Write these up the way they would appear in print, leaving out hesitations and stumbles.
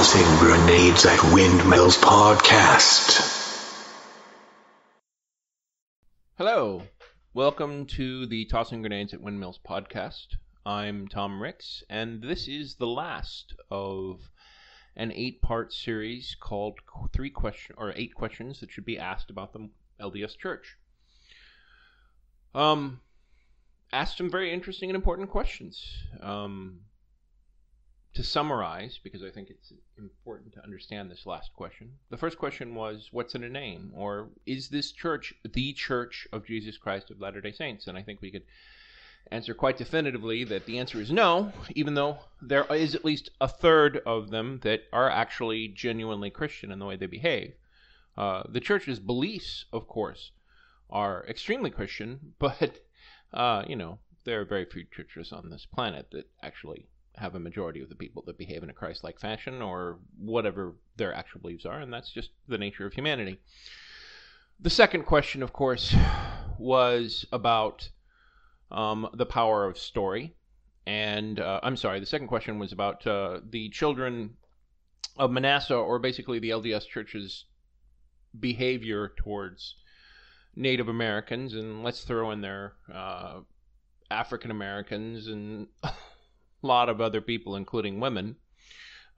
Tossing Grenades at Windmills podcast. Hello, welcome to the Tossing Grenades at Windmills podcast. I'm Tom Ricks, and this is the last of an 8-part series called 8 questions that should be asked about the LDS Church. Asked some very interesting and important questions. To summarize, because I think it's important to understand this last question, the first question was, what's in a name? Or is this church the Church of Jesus Christ of Latter-day Saints? And I think we could answer quite definitively that the answer is no, even though there is at least a third of them that are actually genuinely Christian in the way they behave. The church's beliefs, of course, are extremely Christian, but, there are very few churches on this planet that actually have a majority of the people that behave in a Christ-like fashion or whatever their actual beliefs are, and that's just the nature of humanity. The second question, of course, was about the power of story, and the second question was about the children of Manasseh, or basically the LDS Church's behavior towards Native Americans, and let's throw in there African Americans and lot of other people, including women.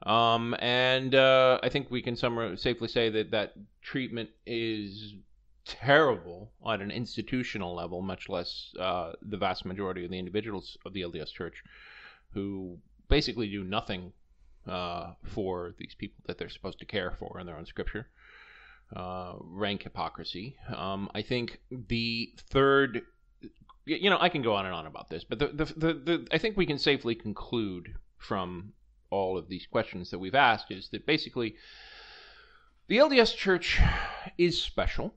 I think we can safely say that treatment is terrible on an institutional level, much less the vast majority of the individuals of the LDS Church who basically do nothing for these people that they're supposed to care for in their own scripture. Rank hypocrisy. I think the third... I can go on and on about this, but I think we can safely conclude from all of these questions that we've asked is that basically the LDS Church is special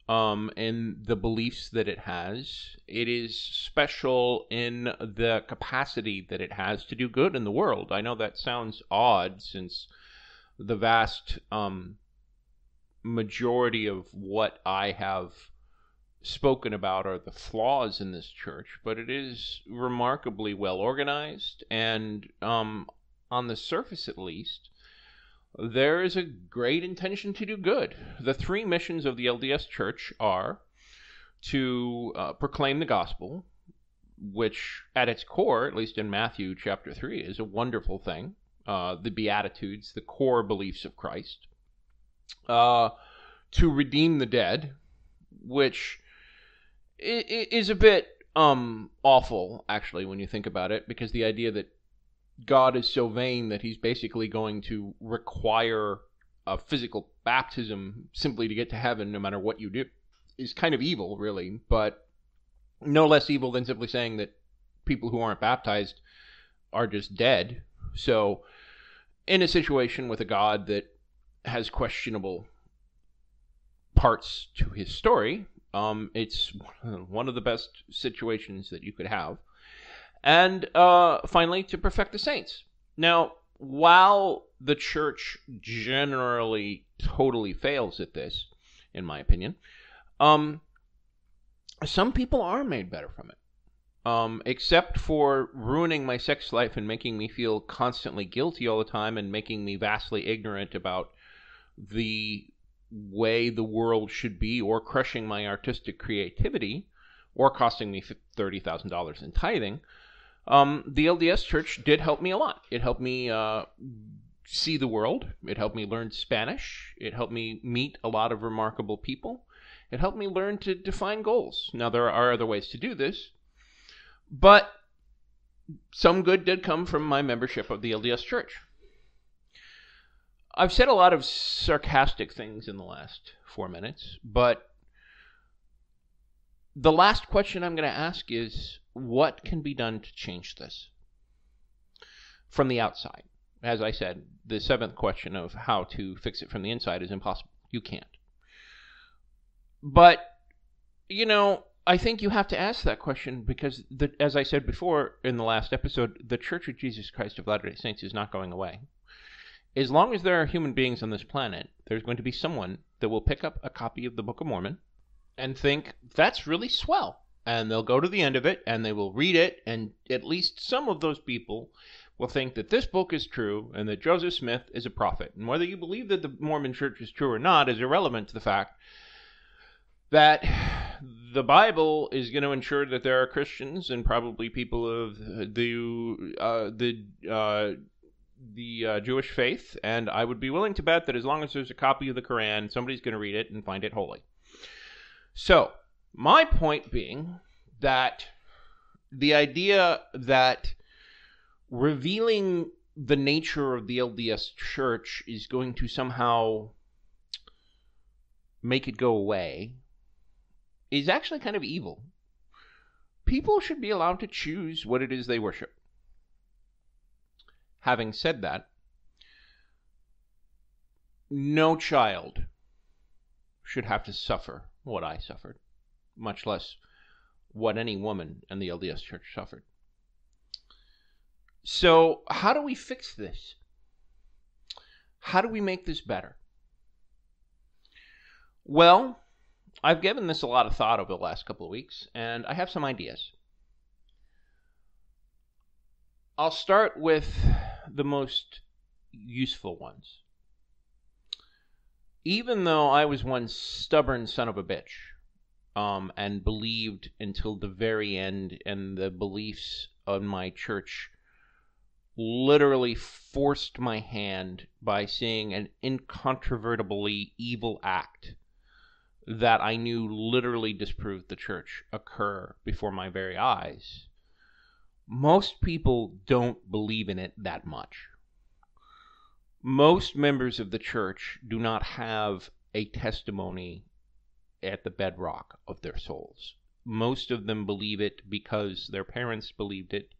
in the beliefs that it has. It is special in the capacity that it has to do good in the world. I know that sounds odd since the vast majority of what I have spoken about are the flaws in this church, but it is remarkably well organized, and on the surface at least, there is a great intention to do good. The 3 missions of the LDS Church are to proclaim the gospel, which at its core, at least in Matthew chapter 3, is a wonderful thing. The Beatitudes, the core beliefs of Christ. To redeem the dead, which is a bit awful, actually, when you think about it, because the idea that God is so vain that he's basically going to require a physical baptism simply to get to heaven no matter what you do is kind of evil, really, but no less evil than simply saying that people who aren't baptized are just dead. So in a situation with a God that has questionable parts to his story, it's one of the best situations that you could have. And finally, to perfect the saints. Now, while the church generally totally fails at this, in my opinion, some people are made better from it. Except for ruining my sex life and making me feel constantly guilty all the time and making me vastly ignorant about the way the world should be, or crushing my artistic creativity, or costing me $30,000 in tithing, the LDS Church did help me a lot. It helped me see the world. It helped me learn Spanish. It helped me meet a lot of remarkable people. It helped me learn to define goals. Now, there are other ways to do this, but some good did come from my membership of the LDS Church. I've said a lot of sarcastic things in the last 4 minutes, but the last question I'm going to ask is, what can be done to change this from the outside? As I said, the 7th question of how to fix it from the inside is impossible. You can't. But, I think you have to ask that question because, as I said before in the last episode, the Church of Jesus Christ of Latter-day Saints is not going away. As long as there are human beings on this planet, there's going to be someone that will pick up a copy of the Book of Mormon and think, that's really swell. And they'll go to the end of it, and they will read it, and at least some of those people will think that this book is true and that Joseph Smith is a prophet. And whether you believe that the Mormon Church is true or not is irrelevant to the fact that the Bible is going to ensure that there are Christians and probably people of the Jewish faith, and I would be willing to bet that as long as there's a copy of the Quran, somebody's going to read it and find it holy. So, my point being that the idea that revealing the nature of the LDS Church is going to somehow make it go away is actually kind of evil. People should be allowed to choose what it is they worship. Having said that, no child should have to suffer what I suffered, much less what any woman in the LDS Church suffered. So, how do we fix this? How do we make this better? Well, I've given this a lot of thought over the last couple of weeks, and I have some ideas. I'll start with the most useful ones. Even though I was one stubborn son of a bitch, and believed until the very end, and the beliefs of my church literally forced my hand by seeing an incontrovertibly evil act that I knew literally disproved the church occur before my very eyes, most people don't believe in it that much. Most members of the church do not have a testimony at the bedrock of their souls. Most of them believe it because their parents believed it,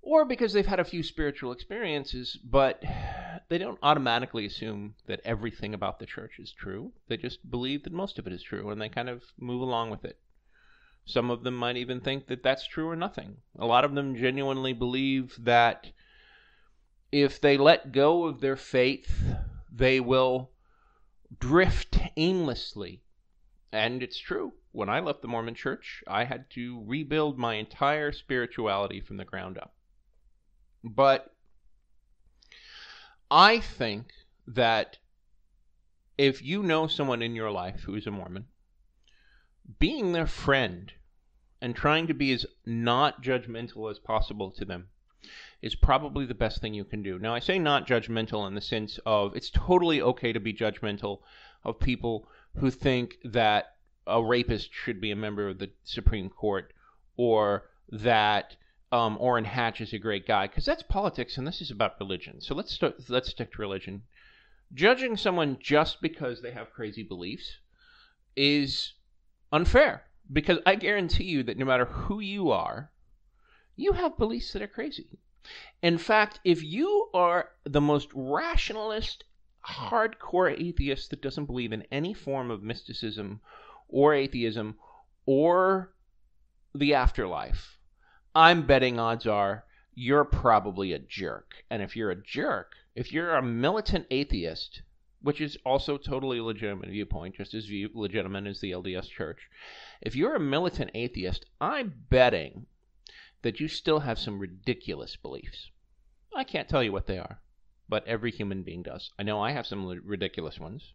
or because they've had a few spiritual experiences, but they don't automatically assume that everything about the church is true. They just believe that most of it is true, and they kind of move along with it. Some of them might even think that that's true or nothing. A lot of them genuinely believe that if they let go of their faith, they will drift aimlessly. And it's true. When I left the Mormon Church, I had to rebuild my entire spirituality from the ground up. But I think that if you know someone in your life who is a Mormon, being their friend and trying to be as not judgmental as possible to them is probably the best thing you can do. Now, I say not judgmental in the sense of it's totally okay to be judgmental of people who think that a rapist should be a member of the Supreme Court, or that Orrin Hatch is a great guy, because that's politics and this is about religion. So let's stick to religion. Judging someone just because they have crazy beliefs is unfair, because I guarantee you that no matter who you are, you have beliefs that are crazy. In fact, if you are the most rationalist, hardcore atheist that doesn't believe in any form of mysticism or atheism or the afterlife, I'm betting odds are you're probably a jerk. And if you're a jerk, if you're a militant atheist, which is also totally a legitimate viewpoint, just as legitimate as the LDS Church, if you're a militant atheist, I'm betting that you still have some ridiculous beliefs. I can't tell you what they are, but every human being does. I know I have some ridiculous ones.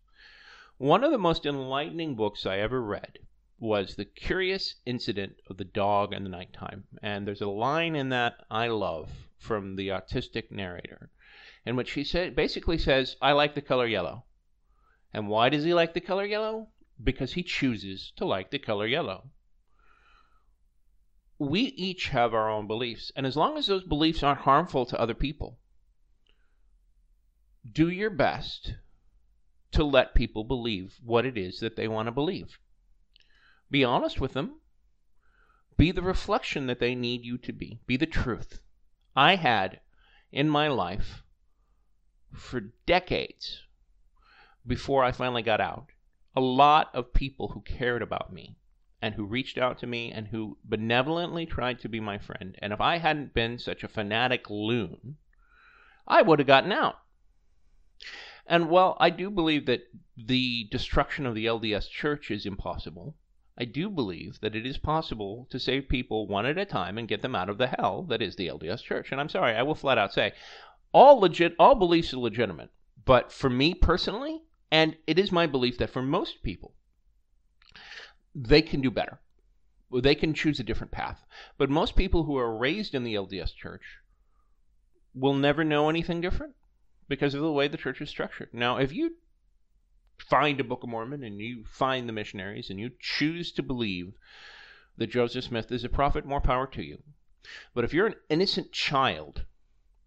One of the most enlightening books I ever read was The Curious Incident of the Dog in the Nighttime. And there's a line in that I love from the autistic narrator, in which he basically says, I like the color yellow. And why does he like the color yellow? Because he chooses to like the color yellow. We each have our own beliefs, and as long as those beliefs aren't harmful to other people, do your best to let people believe what it is that they want to believe. Be honest with them. Be the reflection that they need you to be. Be the truth. I had, in my life, for decades, before I finally got out, a lot of people who cared about me and who reached out to me and who benevolently tried to be my friend. And if I hadn't been such a fanatic loon, I would have gotten out. And while I do believe that the destruction of the LDS Church is impossible, I do believe that it is possible to save people one at a time and get them out of the hell that is the LDS Church. And I'm sorry, I will flat out say, all beliefs are legitimate. But for me personally, and it is my belief that for most people, they can do better. They can choose a different path. But most people who are raised in the LDS Church will never know anything different because of the way the church is structured. Now, if you find a Book of Mormon and you find the missionaries and you choose to believe that Joseph Smith is a prophet, more power to you. But if you're an innocent child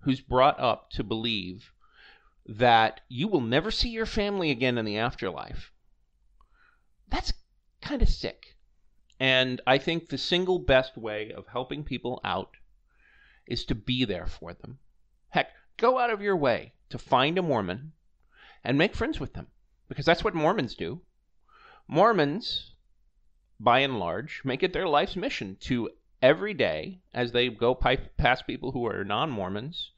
who's brought up to believe that you will never see your family again in the afterlife, that's kind of sick. And I think the single best way of helping people out is to be there for them. Heck, go out of your way to find a Mormon and make friends with them. Because that's what Mormons do. Mormons, by and large, make it their life's mission to every day, as they go past people who are non-Mormons,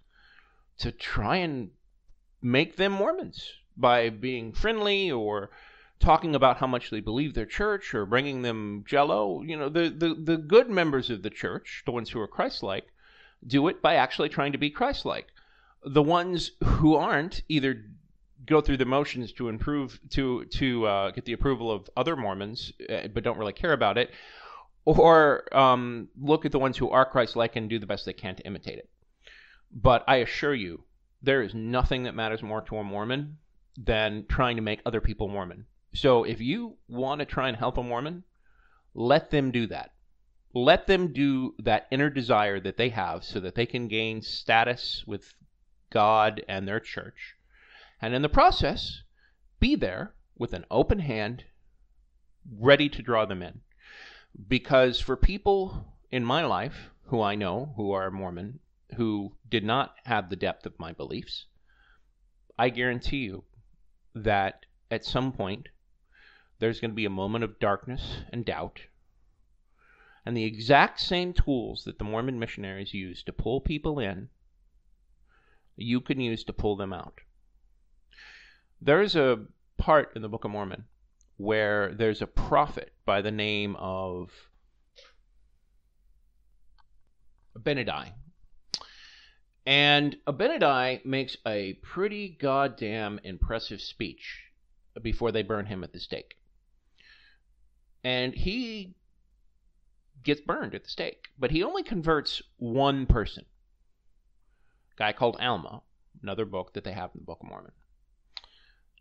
to try and make them Mormons by being friendly or talking about how much they believe their church or bringing them Jell-O. You know, the good members of the church, the ones who are Christ-like, do it by actually trying to be Christ-like. The ones who aren't either go through the motions to improve, to get the approval of other Mormons, but don't really care about it, or look at the ones who are Christ-like and do the best they can to imitate it. But I assure you, there is nothing that matters more to a Mormon than trying to make other people Mormon. So if you want to try and help a Mormon, let them do that. Let them do that inner desire that they have so that they can gain status with God and their church. And in the process, be there with an open hand, ready to draw them in. Because for people in my life who I know who are Mormon, who did not have the depth of my beliefs, I guarantee you that at some point there's going to be a moment of darkness and doubt. And the exact same tools that the Mormon missionaries use to pull people in, you can use to pull them out. There's a part in the Book of Mormon where there's a prophet by the name of Abinadi. And Abinadi makes a pretty goddamn impressive speech before they burn him at the stake. And he gets burned at the stake. But he only converts one person. A guy called Alma, another book that they have in the Book of Mormon.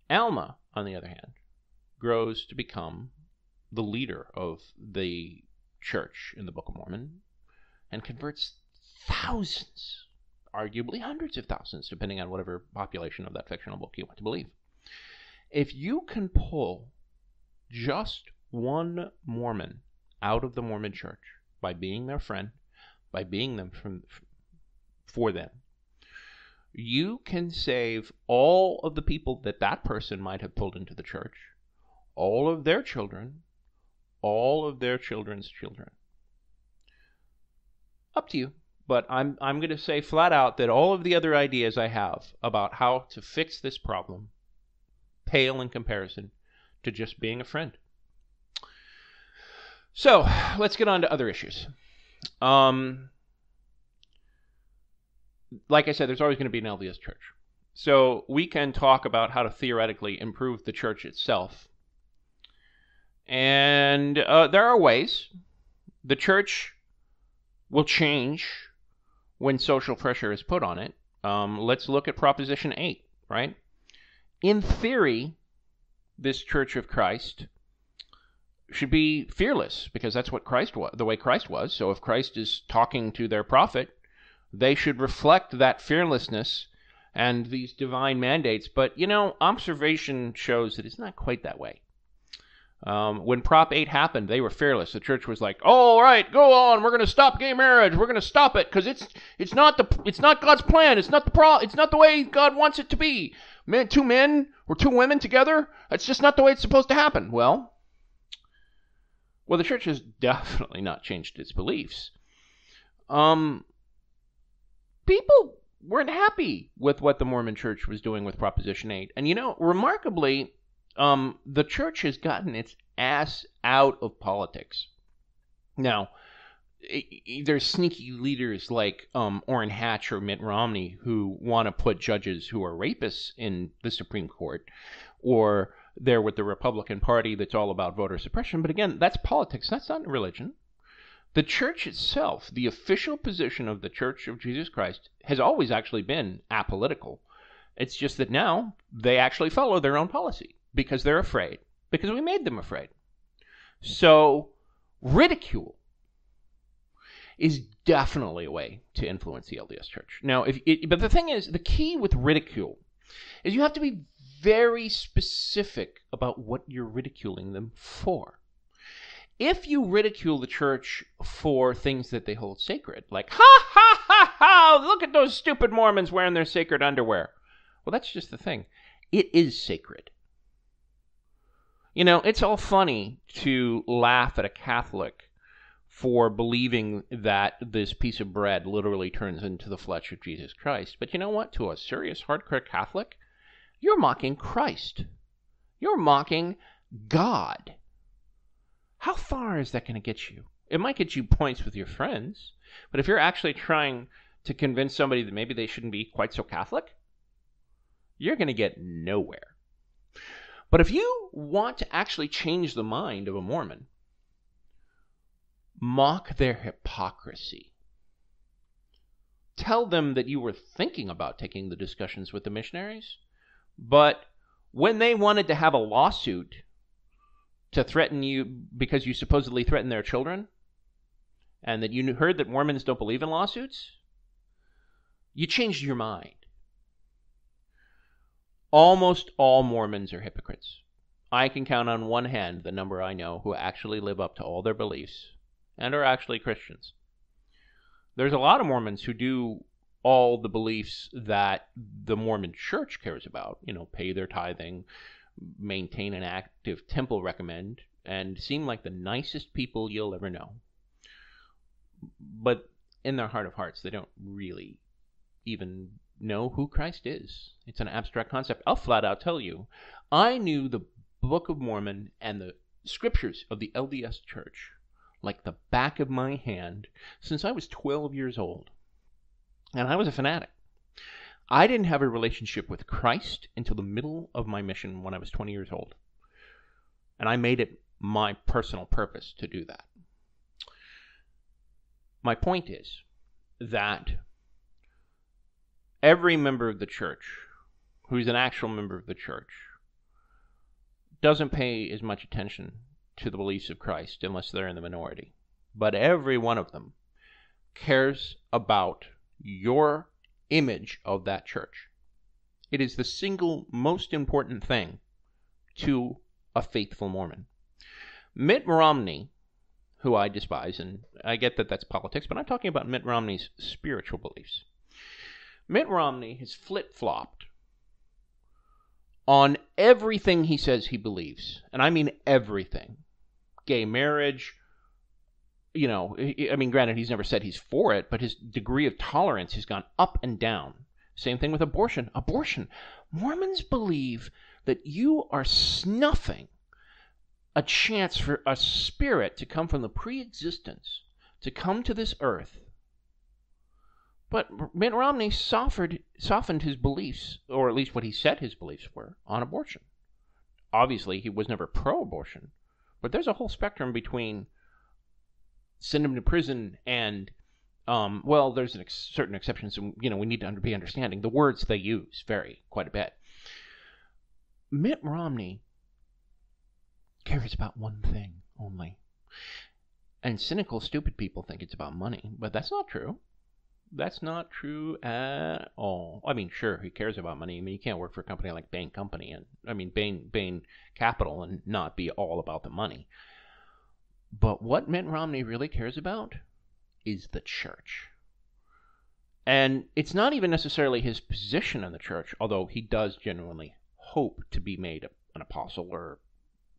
Alma, on the other hand, grows to become the leader of the church in the Book of Mormon and converts thousands, arguably hundreds of thousands, depending on whatever population of that fictional book you want to believe. If you can pull just one Mormon out of the Mormon church by being their friend, by being them for them, you can save all of the people that person might have pulled into the church, all of their children, all of their children's children. Up to you. But I'm going to say flat out that all of the other ideas I have about how to fix this problem pale in comparison to just being a friend. So, let's get on to other issues. Like I said, there's always going to be an LDS church. So we can talk about how to theoretically improve the church itself. And there are ways. The church will change when social pressure is put on it. Let's look at Proposition 8, right? In theory, this Church of Christ should be fearless, because that's what Christ was, the way Christ was. So if Christ is talking to their prophet, they should reflect that fearlessness and these divine mandates. But, observation shows that it's not quite that way. When Prop 8 happened, they were fearless. The church was like, "Oh, all right, go on. We're going to stop gay marriage. We're going to stop it because it's not God's plan. It's not the way God wants it to be. Two men or two women together. That's just not the way it's supposed to happen." Well, the church has definitely not changed its beliefs. People weren't happy with what the Mormon Church was doing with Proposition 8. And, remarkably, the church has gotten its ass out of politics. Now, there's sneaky leaders like Orrin Hatch or Mitt Romney who want to put judges who are rapists in the Supreme Court, or they're with the Republican Party that's all about voter suppression. But again, that's politics. That's not religion. The church itself, the official position of the Church of Jesus Christ, has always actually been apolitical. It's just that now they actually follow their own policy because they're afraid, because we made them afraid. So ridicule is definitely a way to influence the LDS Church. Now, but the thing is, the key with ridicule is you have to be very specific about what you're ridiculing them for. If you ridicule the church for things that they hold sacred, like, ha, ha, ha, ha, look at those stupid Mormons wearing their sacred underwear. Well, that's just the thing. It is sacred. You know, it's all funny to laugh at a Catholic for believing that this piece of bread literally turns into the flesh of Jesus Christ. But you know what? To a serious, hardcore Catholic, you're mocking Christ. You're mocking God. How far is that going to get you? It might get you points with your friends, but if you're actually trying to convince somebody that maybe they shouldn't be quite so Catholic, you're going to get nowhere. But if you want to actually change the mind of a Mormon, mock their hypocrisy. Tell them that you were thinking about taking the discussions with the missionaries, but when they wanted to have a lawsuit to threaten you because you supposedly threatened their children, and that you heard that Mormons don't believe in lawsuits, you changed your mind. Almost all Mormons are hypocrites. I can count on one hand the number I know who actually live up to all their beliefs and are actually Christians. There's a lot of Mormons who do all the beliefs that the Mormon Church cares about, you know, pay their tithing, maintain an active temple recommend, and seem like the nicest people you'll ever know. But in their heart of hearts, they don't really even know who Christ is. It's an abstract concept. I'll flat out tell you, I knew the Book of Mormon and the scriptures of the LDS Church like the back of my hand since I was 12 years old. And I was a fanatic. I didn't have a relationship with Christ until the middle of my mission when I was 20 years old. And I made it my personal purpose to do that. My point is that every member of the church who's an actual member of the church doesn't pay as much attention to the beliefs of Christ unless they're in the minority. But every one of them cares about your image of that church. It is the single most important thing to a faithful Mormon. Mitt Romney, who I despise, and I get that that's politics, but I'm talking about Mitt Romney's spiritual beliefs. Mitt Romney has flip-flopped on everything he says he believes, and I mean everything. Gay marriage, you know, I mean, granted, he's never said he's for it, but his degree of tolerance has gone up and down. Same thing with abortion. Abortion. Mormons believe that you are snuffing a chance for a spirit to come from the pre-existence, to come to this earth. But Mitt Romney softened his beliefs, or at least what he said his beliefs were, on abortion. Obviously, he was never pro-abortion, but there's a whole spectrum between send him to prison and, well, there's certain exceptions, and, you know, we need to be understanding. The words they use vary quite a bit. Mitt Romney cares about one thing only. And cynical, stupid people think it's about money, but that's not true. That's not true at all. I mean, sure, he cares about money. I mean, you can't work for a company like Bain Company and Bain Capital and not be all about the money. But what Mitt Romney really cares about is the church. And it's not even necessarily his position in the church, although he does genuinely hope to be made an apostle or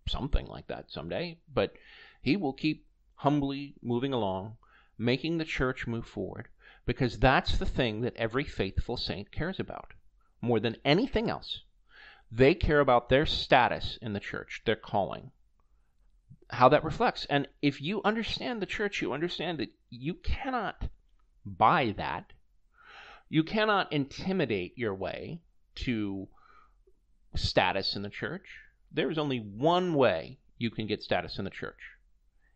something like that someday. But he will keep humbly moving along, making the church move forward, because that's the thing that every faithful saint cares about. More than anything else, they care about their status in the church, their calling. how that reflects. And if you understand the church, you understand that you cannot buy that. You cannot intimidate your way to status in the church. There is only one way you can get status in the church: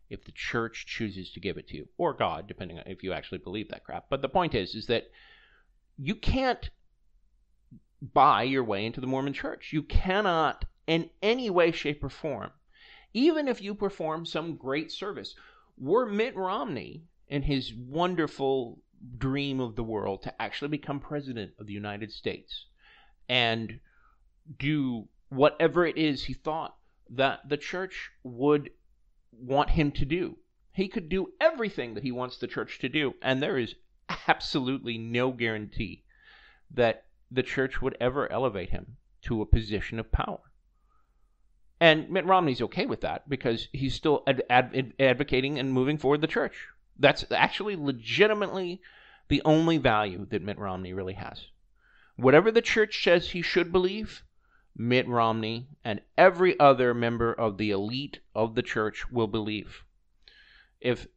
if the church chooses to give it to you, or God, depending on if you actually believe that crap. But the point is that you can't buy your way into the Mormon church. You cannot in any way, shape, or form, even if you perform some great service. Were Mitt Romney in his wonderful dream of the world to actually become president of the United States and do whatever it is he thought that the church would want him to do, he could do everything that he wants the church to do, and there is absolutely no guarantee that the church would ever elevate him to a position of power. And Mitt Romney's okay with that because he's still advocating and moving forward the church. That's actually legitimately the only value that Mitt Romney really has. Whatever the church says he should believe, Mitt Romney and every other member of the elite of the church will believe. If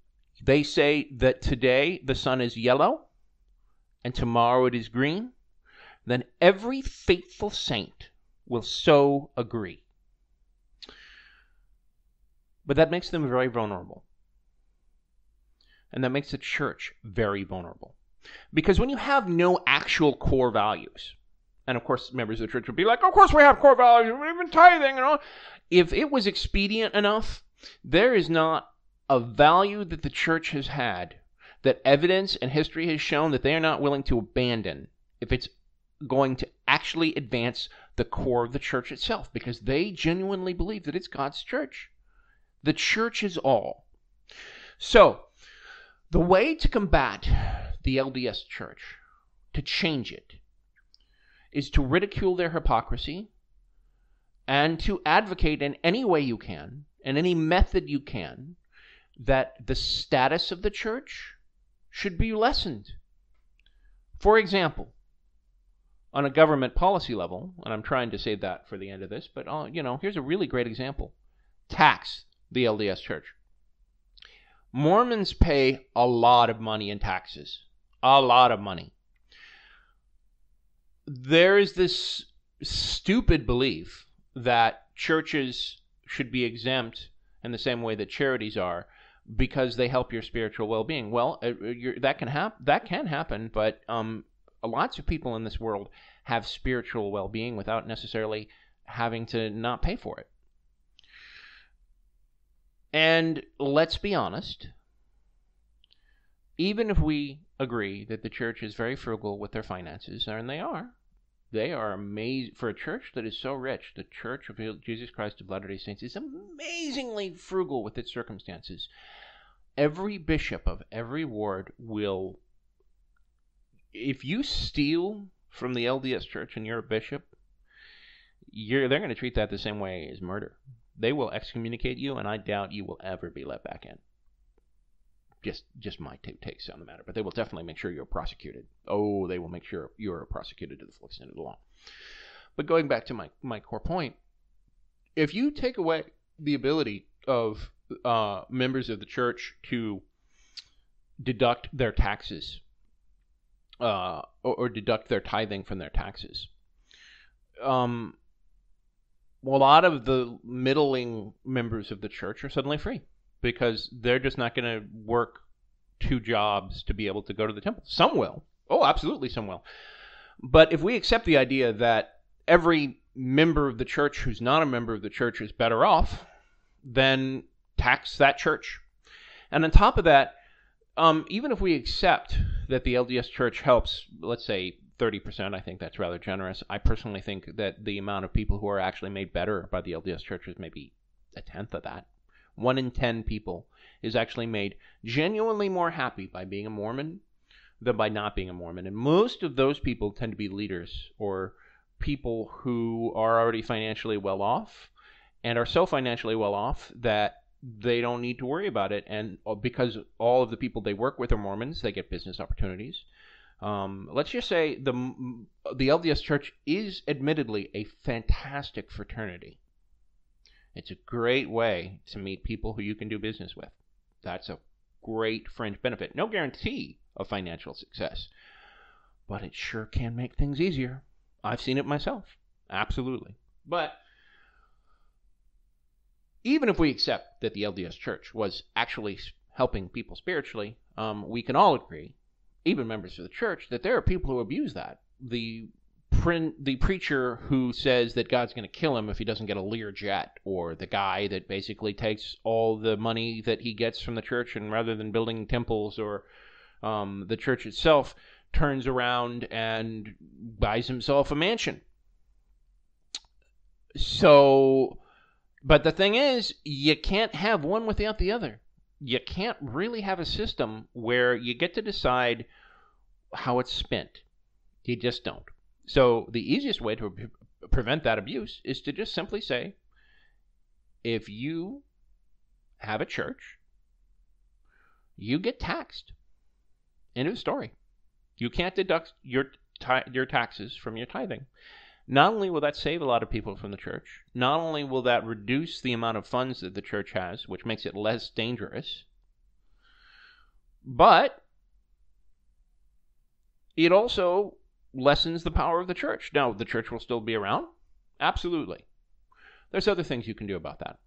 they say that today the sun is yellow and tomorrow it is green, then every faithful saint will so agree. But that makes them very vulnerable. And that makes the church very vulnerable. Because when you have no actual core values, and of course members of the church would be like, of course we have core values, we've been tithing and all. If it was expedient enough, there is not a value that the church has had that evidence and history has shown that they are not willing to abandon if it's going to actually advance the core of the church itself, because they genuinely believe that it's God's church. The church is all. So, the way to combat the LDS church, to change it, is to ridicule their hypocrisy and to advocate in any way you can, in any method you can, that the status of the church should be lessened. For example, on a government policy level, and I'm trying to save that for the end of this, but here's a really great example. Tax the LDS church. Mormons pay a lot of money in taxes. A lot of money. There is this stupid belief that churches should be exempt in the same way that charities are because they help your spiritual well-being. Well, that can happen, but lots of people in this world have spiritual well-being without necessarily having to not pay for it. And let's be honest, even if we agree that the church is very frugal with their finances, and they are amazing. For a church that is so rich, the Church of Jesus Christ of Latter-day Saints is amazingly frugal with its circumstances. Every bishop of every ward will, if you steal from the LDS church and you're a bishop, they're going to treat that the same way as murder. They will excommunicate you, and I doubt you will ever be let back in. Just my takes on the matter, but they will definitely make sure you're prosecuted. Oh, they will make sure you're prosecuted to the full extent of the law. But going back to my core point, if you take away the ability of members of the church to deduct their taxes or deduct their tithing from their taxes, well, a lot of the middling members of the church are suddenly free because they're just not going to work 2 jobs to be able to go to the temple. Some will. Oh, absolutely some will. But if we accept the idea that every member of the church who's not a member of the church is better off, then tax that church. And on top of that, even if we accept that the LDS church helps, let's say, 30%, I think that's rather generous. I personally think that the amount of people who are actually made better by the LDS church is maybe 1/10 of that. 1 in 10 people is actually made genuinely more happy by being a Mormon than by not being a Mormon. And most of those people tend to be leaders or people who are already financially well off and are so financially well off that they don't need to worry about it. And because all of the people they work with are Mormons, they get business opportunities. Let's just say the LDS church is admittedly a fantastic fraternity. It's a great way to meet people who you can do business with. That's a great fringe benefit. No guarantee of financial success, but it sure can make things easier. I've seen it myself. Absolutely. But even if we accept that the LDS Church was actually helping people spiritually, we can all agree, even members of the church, that there are people who abuse that. The preacher who says that God's going to kill him if he doesn't get a Lear jet, or the guy that basically takes all the money that he gets from the church and rather than building temples or the church itself, turns around and buys himself a mansion. So, but the thing is, you can't have one without the other. You can't really have a system where you get to decide how it's spent. You just don't. So the easiest way to prevent that abuse is to just simply say, if you have a church, you get taxed. End of story. You can't deduct your taxes from your tithing. Not only will that save a lot of people from the church, not only will that reduce the amount of funds that the church has, which makes it less dangerous, but it also lessens the power of the church. Now, the church will still be around? Absolutely. There's other things you can do about that.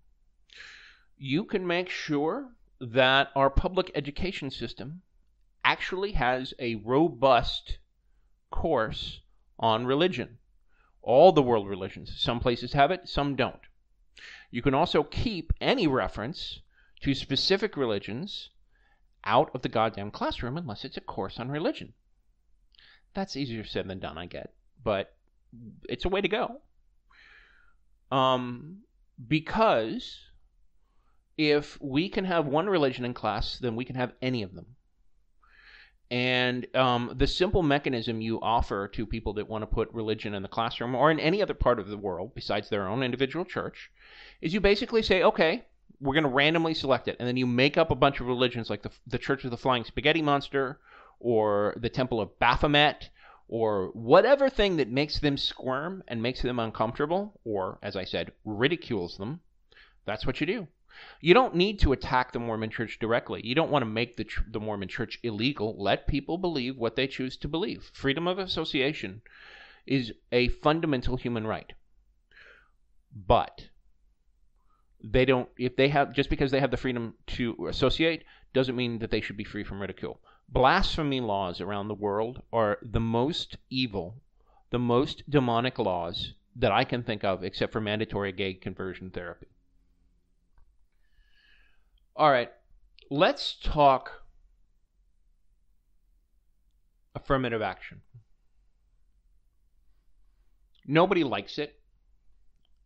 You can make sure that our public education system actually has a robust course on religion. All the world religions. Some places have it, some don't. You can also keep any reference to specific religions out of the goddamn classroom unless it's a course on religion. That's easier said than done, I get, but it's a way to go. Because if we can have one religion in class, then we can have any of them. And the simple mechanism you offer to people that want to put religion in the classroom or in any other part of the world besides their own individual church is you basically say, okay, we're going to randomly select it. And then you make up a bunch of religions like the Church of the Flying Spaghetti Monster or the Temple of Baphomet or whatever thing that makes them squirm and makes them uncomfortable or, as I said, ridicules them. That's what you do. You don't need to attack the Mormon Church directly. You don't want to make the Mormon Church illegal. Let people believe what they choose to believe. Freedom of association is a fundamental human right. But they don't, just because they have the freedom to associate, doesn't mean that they should be free from ridicule. Blasphemy laws around the world are the most evil, the most demonic laws that I can think of, except for mandatory gay conversion therapy. All right, let's talk affirmative action. Nobody likes it.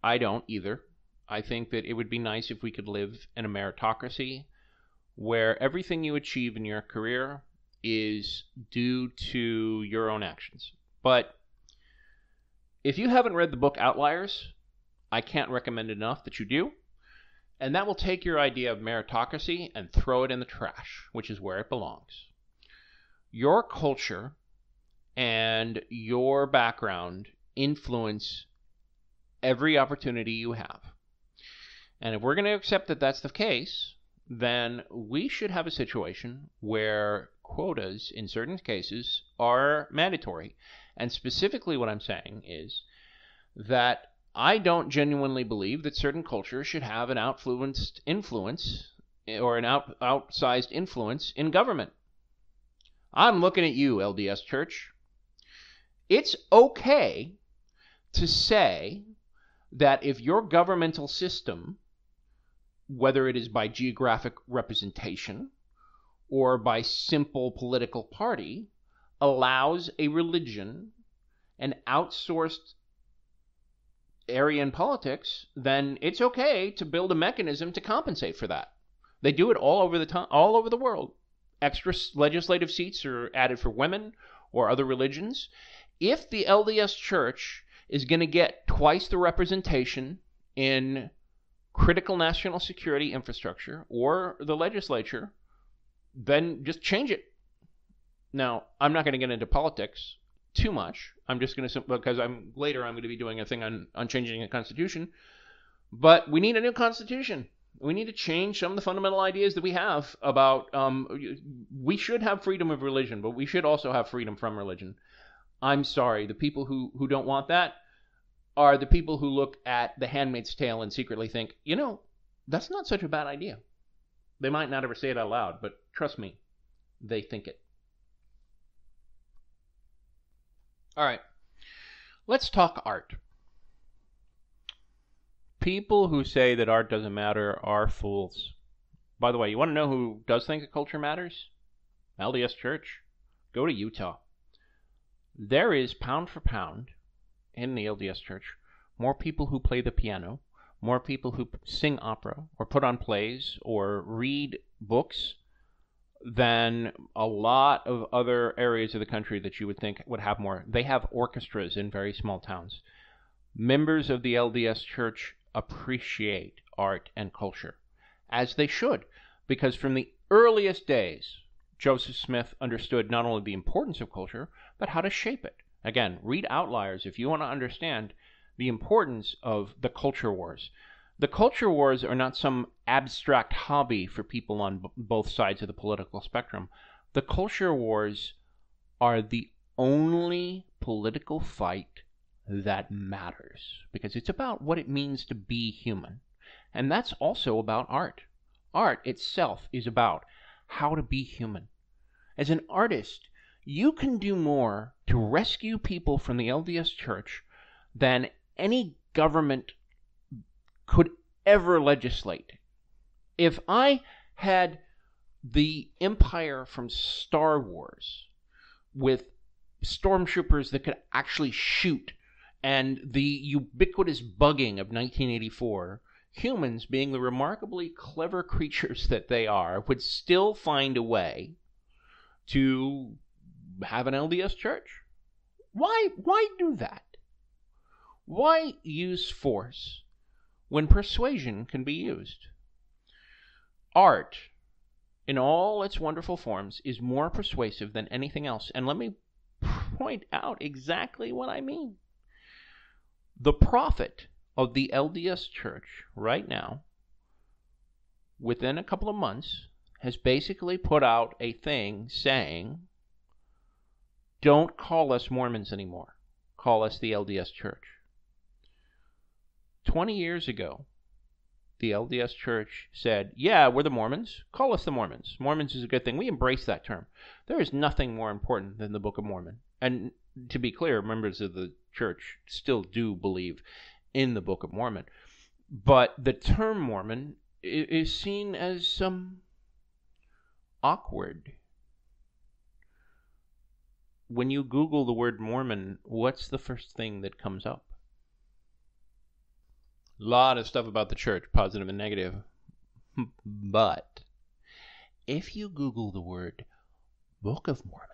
I don't either. I think that it would be nice if we could live in a meritocracy where everything you achieve in your career is due to your own actions. But if you haven't read the book Outliers, I can't recommend enough that you do. And that will take your idea of meritocracy and throw it in the trash, which is where it belongs. Your culture and your background influence every opportunity you have. And if we're going to accept that that's the case, then we should have a situation where quotas in certain cases are mandatory. And specifically what I'm saying is that I don't genuinely believe that certain cultures should have an outsized influence in government. I'm looking at you, LDS Church. It's okay to say that if your governmental system, whether it is by geographic representation or by simple political party, allows a religion, an outsourced area in politics, then it's okay to build a mechanism to compensate for that. They do it all over the world. Extra legislative seats are added for women or other religions. If the LDS Church is going to get twice the representation in critical national security infrastructure or the legislature, then just change it. Now, I'm not going to get into politics too much. I'm just going to, because later I'm going to be doing a thing on changing the Constitution. But we need a new constitution. We need to change some of the fundamental ideas that we have about we should have freedom of religion, but we should also have freedom from religion. I'm sorry, the people who don't want that are the people who look at The Handmaid's Tale and secretly think, that's not such a bad idea. They might not ever say it out loud, but trust me, they think it. All right, let's talk art. People who say that art doesn't matter are fools. By the way, you want to know who does think that culture matters? LDS Church. Go to Utah. There is, pound for pound, in the LDS Church, more people who play the piano, more people who sing opera, or put on plays, or read books, than a lot of other areas of the country that you would think would have more. They have orchestras in very small towns. Members of the LDS Church appreciate art and culture, as they should, because from the earliest days, Joseph Smith understood not only the importance of culture, but how to shape it. Again, read Outliers if you want to understand the importance of the culture wars. The culture wars are not some abstract hobby for people on both sides of the political spectrum. The culture wars are the only political fight that matters, because it's about what it means to be human. And that's also about art. Art itself is about how to be human. As an artist, you can do more to rescue people from the LDS Church than any government could ever legislate. If I had the Empire from Star Wars with stormtroopers that could actually shoot, and the ubiquitous bugging of 1984, humans, being the remarkably clever creatures that they are, would still find a way to have an LDS Church. Why do that? Why use force when persuasion can be used? Art, in all its wonderful forms, is more persuasive than anything else. And let me point out exactly what I mean. The prophet of the LDS Church right now, within a couple of months, has basically put out a thing saying, don't call us Mormons anymore. Call us the LDS Church. 20 years ago, the LDS Church said, yeah, we're the Mormons. Call us the Mormons. Mormons is a good thing. We embrace that term. There is nothing more important than the Book of Mormon. And to be clear, members of the church still do believe in the Book of Mormon. But the term Mormon is seen as awkward. When you Google the word Mormon, what's the first thing that comes up? A lot of stuff about the church, positive and negative. But if you Google the word Book of Mormon,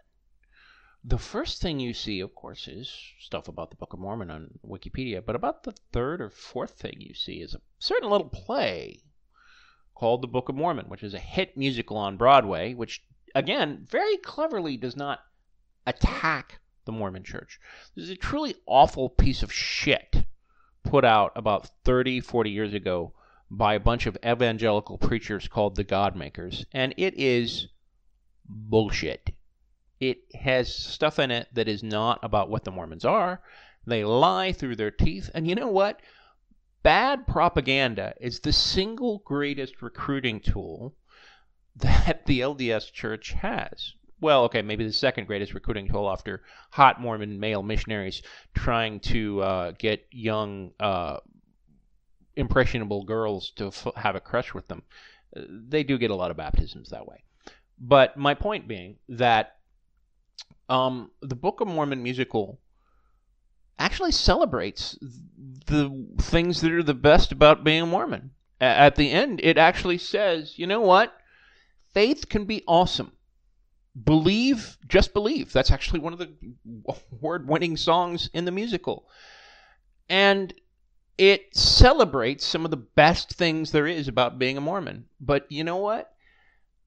the first thing you see, of course, is stuff about the Book of Mormon on Wikipedia. But about the third or fourth thing you see is a certain little play called The Book of Mormon, which is a hit musical on Broadway, which, again, very cleverly does not attack the Mormon Church. This is a truly awful piece of shit put out about 30, 40 years ago by a bunch of evangelical preachers called the Godmakers, and it is bullshit. It has stuff in it that is not about what the Mormons are. They lie through their teeth, and you know what? Bad propaganda is the single greatest recruiting tool that the LDS Church has. Well, okay, maybe the second greatest recruiting tool after hot Mormon male missionaries trying to get young, impressionable girls to have a crush with them. They do get a lot of baptisms that way. But my point being that the Book of Mormon musical actually celebrates the things that are the best about being a Mormon. At the end, it actually says, you know what? Faith can be awesome. Believe, just believe. That's actually one of the award-winning songs in the musical. And it celebrates some of the best things there is about being a Mormon. But you know what?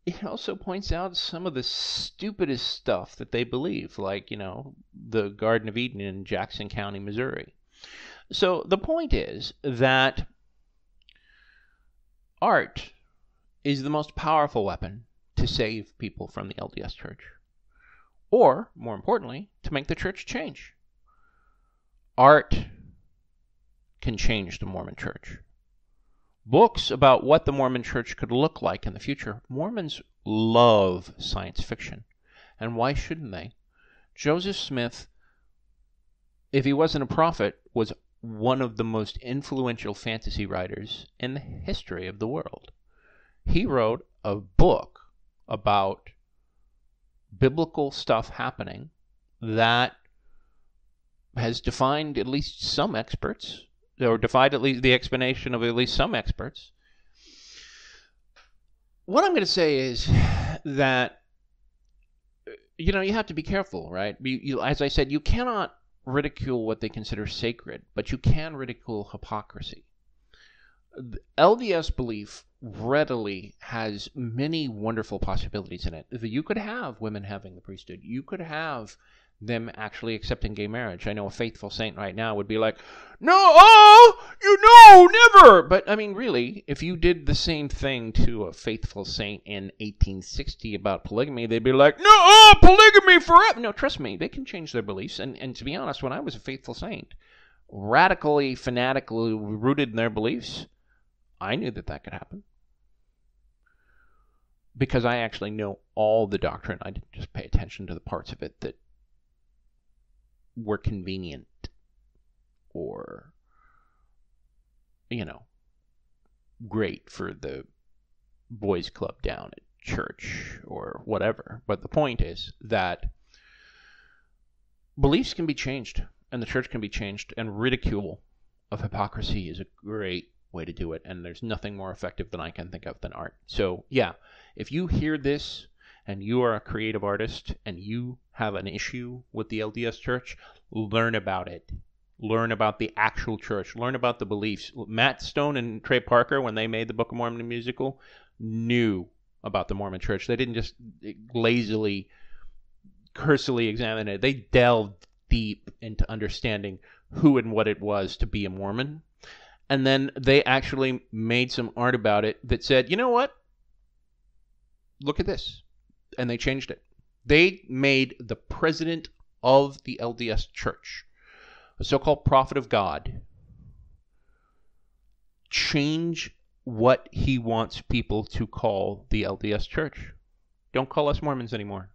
It also points out some of the stupidest stuff that they believe, like, the Garden of Eden in Jackson County, Missouri. So the point is that art is the most powerful weapon to save people from the LDS Church. Or, more importantly, to make the church change. Art can change the Mormon Church. Books about what the Mormon Church could look like in the future. Mormons love science fiction. And why shouldn't they? Joseph Smith, if he wasn't a prophet, was one of the most influential fantasy writers in the history of the world. He wrote a book about biblical stuff happening that has defined at least some experts, or defied at least the explanation of at least some experts. What I'm going to say is that, you have to be careful, right? As I said, you cannot ridicule what they consider sacred, but you can ridicule hypocrisy. The LDS belief readily has many wonderful possibilities in it. You could have women having the priesthood. You could have them actually accepting gay marriage. I know a faithful saint right now would be like, no, never. But I mean, really, if you did the same thing to a faithful saint in 1860 about polygamy, they'd be like, no, polygamy forever. No, trust me, they can change their beliefs. And to be honest, when I was a faithful saint, radically, fanatically rooted in their beliefs, I knew that could happen. Because I actually know all the doctrine. I didn't just pay attention to the parts of it that were convenient or, great for the boys club down at church or whatever. But the point is that beliefs can be changed and the church can be changed, and ridicule of hypocrisy is a great way to do it, and there's nothing more effective than I can think of than art. So yeah, if you hear this and you are a creative artist and you have an issue with the LDS Church, learn about it. Learn about the actual church. Learn about the beliefs. Matt Stone and Trey Parker, when they made the Book of Mormon musical, knew about the Mormon Church. They didn't just lazily, cursorily examine it. They delved deep into understanding who and what it was to be a Mormon. And then they actually made some art about it that said, you know what? Look at this. And they changed it. They made the president of the LDS Church, a so-called prophet of God, change what he wants people to call the LDS Church. Don't call us Mormons anymore.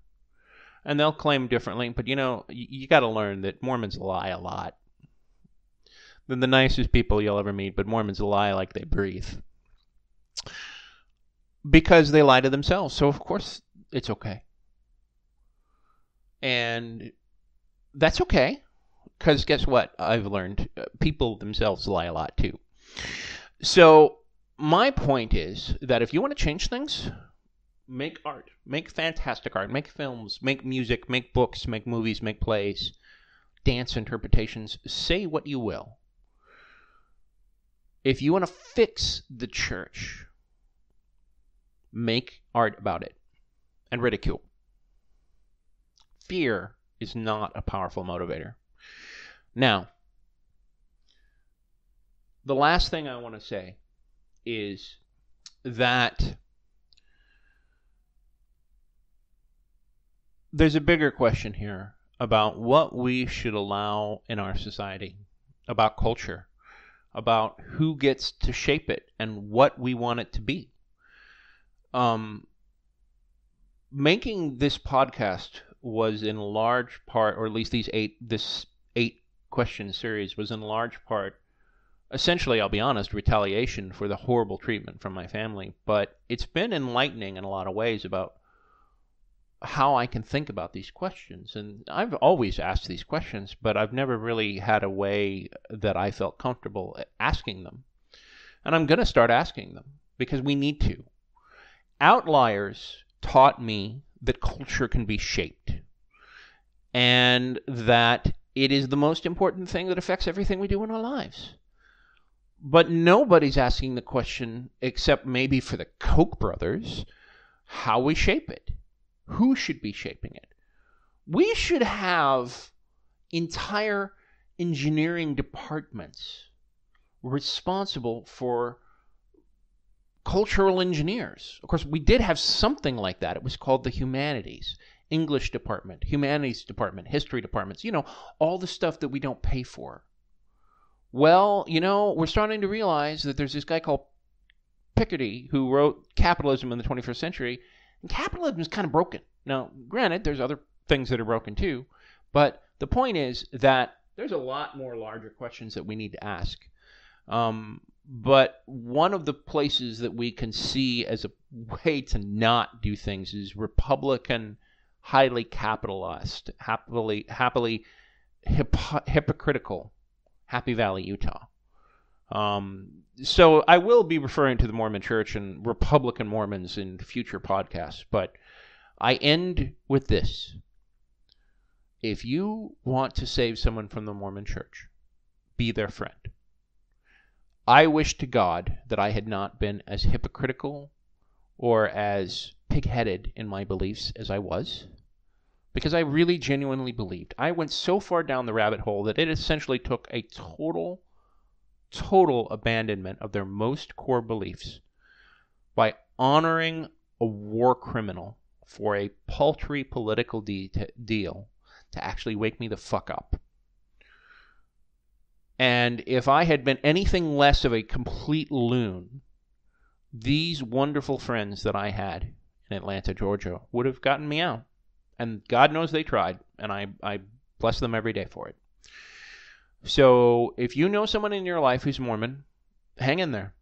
And they'll claim differently, but you got to learn that Mormons lie a lot. They're the nicest people you'll ever meet, but Mormons lie like they breathe. Because they lie to themselves, so of course it's okay. And that's okay, because guess what? I've learned people themselves lie a lot too. So my point is that if you want to change things, make art. Make fantastic art. Make films. Make music. Make books. Make movies. Make plays. Dance interpretations. Say what you will. If you want to fix the church, make art about it and ridicule. Fear is not a powerful motivator. Now, the last thing I want to say is that there's a bigger question here about what we should allow in our society, about culture, about who gets to shape it and what we want it to be. Making this podcast was in large part, or at least this eight question series was in large part, essentially, I'll be honest, retaliation for the horrible treatment from my family. But it's been enlightening in a lot of ways about how I can think about these questions. And I've always asked these questions, but I've never really had a way that I felt comfortable asking them. And I'm going to start asking them because we need to. Outliers taught me that culture can be shaped and that it is the most important thing that affects everything we do in our lives. But nobody's asking the question, except maybe for the Koch brothers, how we shape it. Who should be shaping it? We should have entire engineering departments responsible for cultural engineers. Of course, we did have something like that. It was called the humanities. English department, humanities department, history departments, all the stuff that we don't pay for. Well, we're starting to realize that there's this guy called Piketty who wrote Capitalism in the 21st Century, and capitalism is kind of broken. Now, granted, there's other things that are broken too, but the point is that there's a lot more larger questions that we need to ask. But one of the places that we can see as a way to not do things is Republican, highly capitalist, hypocritical, Happy Valley, Utah. So I will be referring to the Mormon Church and Republican Mormons in future podcasts, but I end with this. If you want to save someone from the Mormon Church, be their friend. I wish to God that I had not been as hypocritical or as pig-headed in my beliefs as I was, because I really genuinely believed. I went so far down the rabbit hole that it essentially took a total abandonment of their most core beliefs by honoring a war criminal for a paltry political deal to actually wake me the fuck up. And if I had been anything less of a complete loon, these wonderful friends that I had in Atlanta, Georgia, would have gotten me out. And God knows they tried, and I bless them every day for it. So if you know someone in your life who's Mormon, hang in there.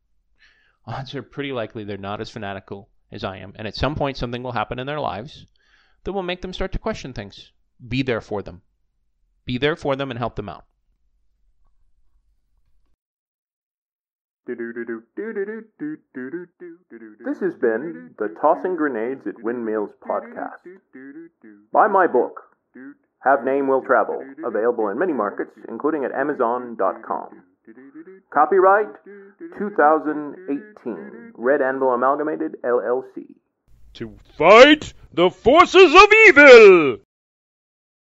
Odds are pretty likely they're not as fanatical as I am. And at some point, something will happen in their lives that will make them start to question things. Be there for them. Be there for them and help them out. This has been the Tossing Grenades at Windmills podcast. Buy my book, Have Name Will Travel, available in many markets, including at Amazon.com. Copyright 2018, Red Anvil Amalgamated, LLC. To fight the forces of evil!